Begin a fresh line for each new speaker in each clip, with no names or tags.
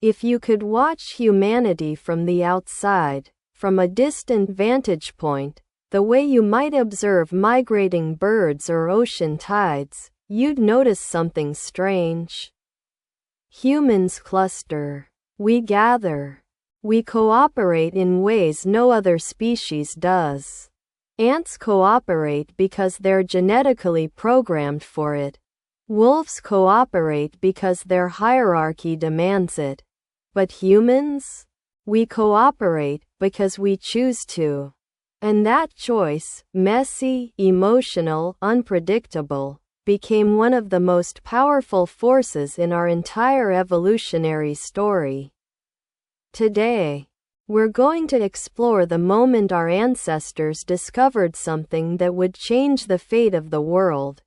If you could watch humanity from the outside, from a distant vantage point, the way you might observe migrating birds or ocean tides, you'd notice something strange. Humans cluster. We gather. We cooperate in ways no other species does. Ants cooperate because they're genetically programmed for it. Wolves cooperate because their hierarchy demands it. But humans? We cooperate because we choose to. And that choice, messy, emotional, unpredictable, became one of the most powerful forces in our entire evolutionary story. Today, we're going to explore the moment our ancestors discovered something that would change the fate of the world,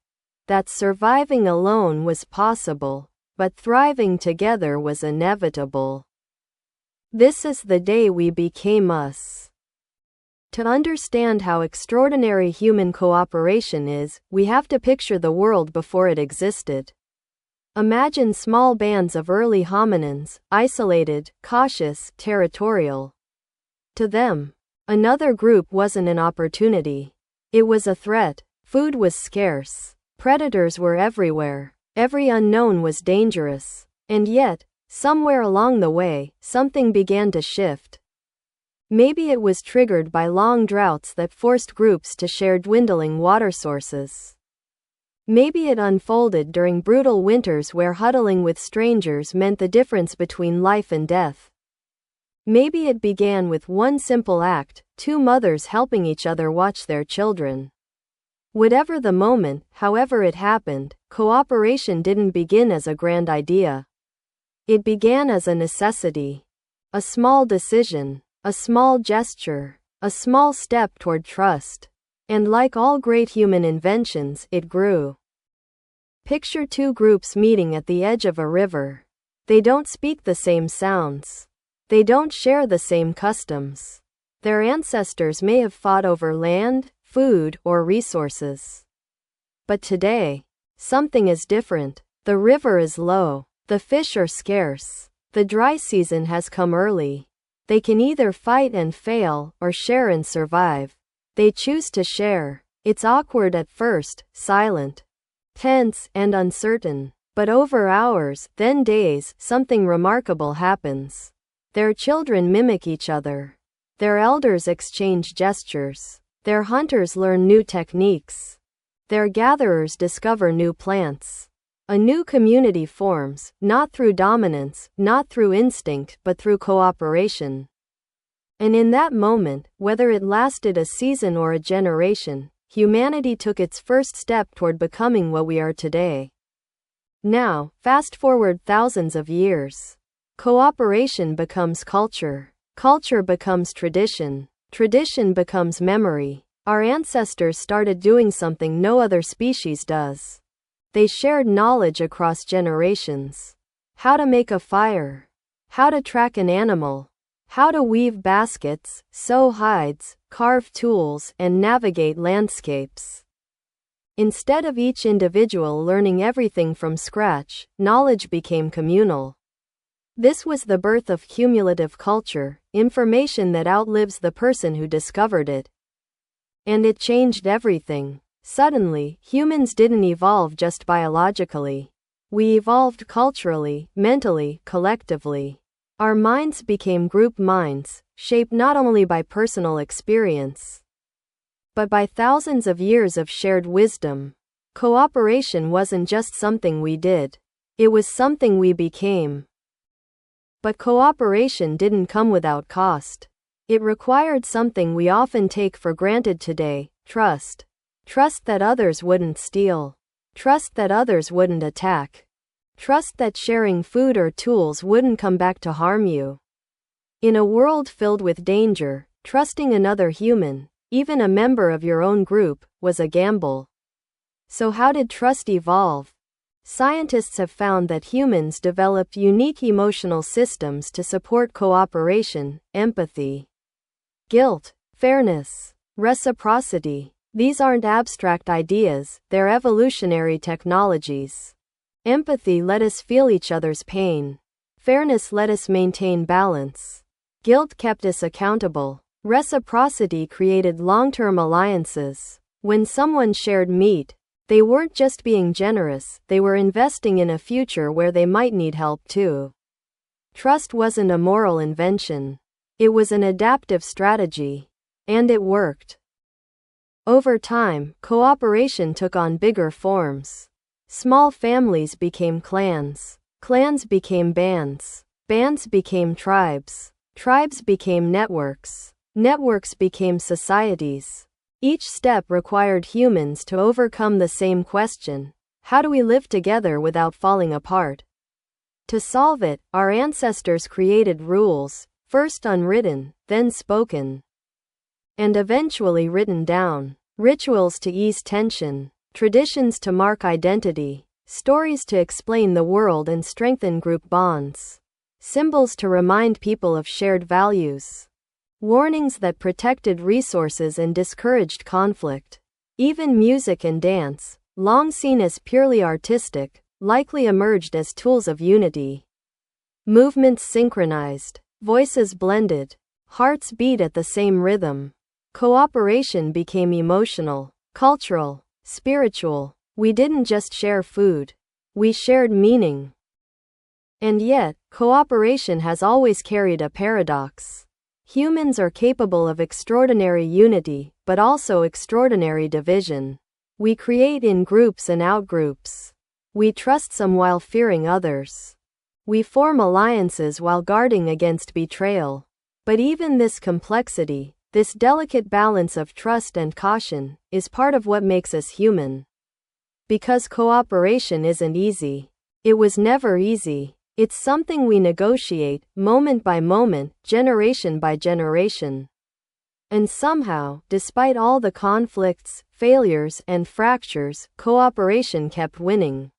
that surviving alone was possible, but thriving together was inevitable. This is the day we became us. To understand how extraordinary human cooperation is, we have to picture the world before it existed. Imagine small bands of early hominins, isolated, cautious, territorial. To them, another group wasn't an opportunity. It was a threat. Food was scarce. Predators were everywhere. Every unknown was dangerous. And yet, somewhere along the way, something began to shift. Maybe it was triggered by long droughts that forced groups to share dwindling water sources. Maybe it unfolded during brutal winters where huddling with strangers meant the difference between life and death. Maybe it began with one simple act, two mothers helping each other watch their children. Whatever the moment, however it happened, cooperation didn't begin as a grand idea. It began as a necessity. A small decision. A small gesture, a small step toward trust. And like all great human inventions, it grew. Picture two groups meeting at the edge of a river. They don't speak the same sounds. They don't share the same customs. Their ancestors may have fought over land, food, or resources. But today, something is different. The river is low. The fish are scarce. The dry season has come early. They can either fight and fail, or share and survive. They choose to share. It's awkward at first, silent, tense, and uncertain. But over hours, then days, something remarkable happens. Their children mimic each other. Their elders exchange gestures. Their hunters learn new techniques. Their gatherers discover new plants. A new community forms, not through dominance, not through instinct, but through cooperation. And in that moment, whether it lasted a season or a generation, humanity took its first step toward becoming what we are today. Now, fast forward thousands of years. Cooperation becomes culture. Culture becomes tradition. Tradition becomes memory. Our ancestors started doing something no other species does. They shared knowledge across generations. How to make a fire. How to track an animal. How to weave baskets, sew hides, carve tools, and navigate landscapes. Instead of each individual learning everything from scratch, knowledge became communal. This was the birth of cumulative culture, information that outlives the person who discovered it. And it changed everything. Suddenly, humans didn't evolve just biologically. We evolved culturally, mentally, collectively. Our minds became group minds, shaped not only by personal experience, but by thousands of years of shared wisdom. Cooperation wasn't just something we did. It was something we became. But cooperation didn't come without cost. It required something we often take for granted today: trust. Trust that others wouldn't steal. Trust that others wouldn't attack. Trust that sharing food or tools wouldn't come back to harm you. In a world filled with danger, trusting another human, even a member of your own group, was a gamble. So how did trust evolve? Scientists have found that humans developed unique emotional systems to support cooperation: empathy, guilt, fairness, reciprocity. These aren't abstract ideas, they're evolutionary technologies. Empathy let us feel each other's pain. Fairness let us maintain balance. Guilt kept us accountable. Reciprocity created long-term alliances. When someone shared meat, they weren't just being generous, they were investing in a future where they might need help too. Trust wasn't a moral invention. It was an adaptive strategy. And it worked. Over time, cooperation took on bigger forms. Small families became clans. Clans became bands. Bands became tribes. Tribes became networks. Networks became societies. Each step required humans to overcome the same question: how do we live together without falling apart? To solve it, our ancestors created rules, first unwritten, then spoken, and eventually written down. Rituals to ease tension, traditions to mark identity, stories to explain the world and strengthen group bonds, symbols to remind people of shared values, warnings that protected resources and discouraged conflict. Even music and dance, long seen as purely artistic, likely emerged as tools of unity. Movements synchronized, voices blended, hearts beat at the same rhythm. Cooperation became emotional, cultural, spiritual. We didn't just share food. We shared meaning. And yet, cooperation has always carried a paradox. Humans are capable of extraordinary unity, but also extraordinary division. We create in groups and outgroups. We trust some while fearing others. We form alliances while guarding against betrayal. But even this complexity, this delicate balance of trust and caution, is part of what makes us human. Because cooperation isn't easy. It was never easy. It's something we negotiate, moment by moment, generation by generation. And somehow, despite all the conflicts, failures, and fractures, cooperation kept winning.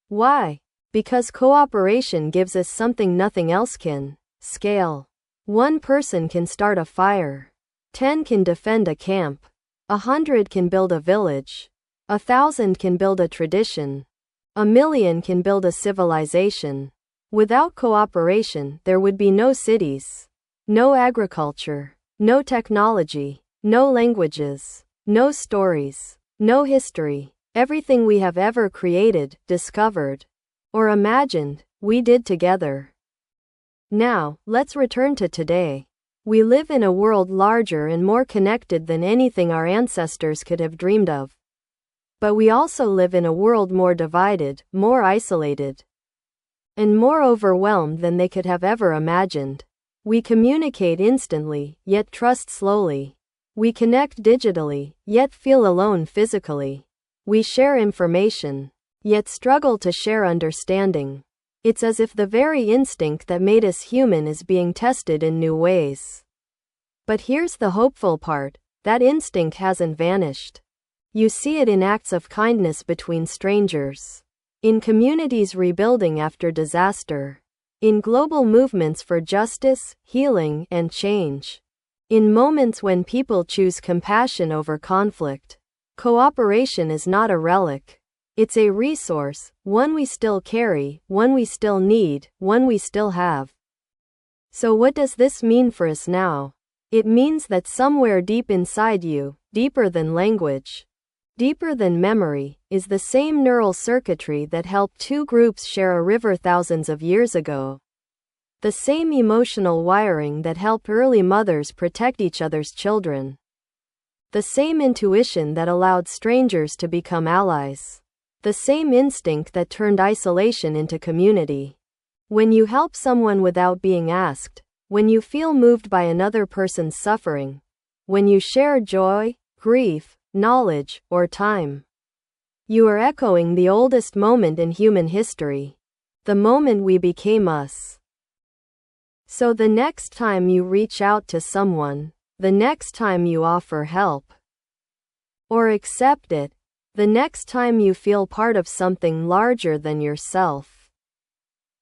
Why? Because cooperation gives us something nothing else can: scale. One person can start a fire. 10 can defend a camp. 100 can build a village. 1,000 can build a tradition. 1,000,000 can build a civilization. Without cooperation, there would be no cities, no agriculture, no technology, no languages, no stories, no history. Everything we have ever created, discovered, or imagined, we did together. Now, let's return to today. We live in a world larger and more connected than anything our ancestors could have dreamed of. But we also live in a world more divided, more isolated, and more overwhelmed than they could have ever imagined. We communicate instantly, yet trust slowly. We connect digitally, yet feel alone physically. We share information, yet struggle to share understanding. It's as if the very instinct that made us human is being tested in new ways. But here's the hopeful part: that instinct hasn't vanished. You see it in acts of kindness between strangers, in communities rebuilding after disaster, in global movements for justice, healing, and change, in moments when people choose compassion over conflict. Cooperation is not a relic. It's a resource, one we still carry, one we still need, one we still have. So what does this mean for us now? It means that somewhere deep inside you, deeper than language, deeper than memory, is the same neural circuitry that helped two groups share a river thousands of years ago. The same emotional wiring that helped early mothers protect each other's children. The same intuition that allowed strangers to become allies. The same instinct that turned isolation into community. When you help someone without being asked, when you feel moved by another person's suffering, when you share joy, grief, knowledge, or time, you are echoing the oldest moment in human history. The moment we became us. So the next time you reach out to someone, the next time you offer help, or accept it, the next time you feel part of something larger than yourself,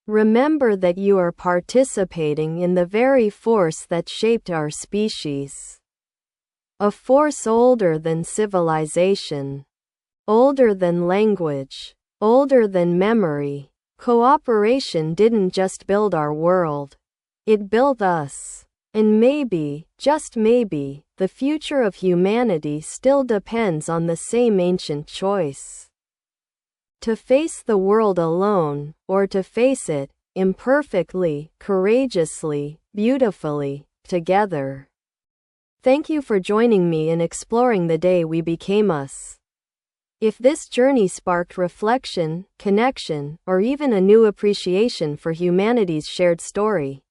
remember that you are participating in the very force that shaped our species. A force older than civilization, older than language, older than memory. Cooperation didn't just build our world. It built us. And maybe, just maybe, the future of humanity still depends on the same ancient choice. To face the world alone, or to face it, imperfectly, courageously, beautifully, together. Thank you for joining me in exploring the day we became us. If this journey sparked reflection, connection, or even a new appreciation for humanity's shared story,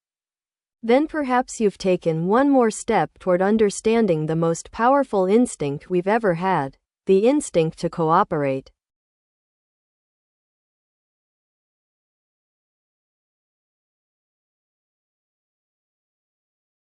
then perhaps you've taken one more step toward understanding the most powerful instinct we've ever had, the instinct to cooperate.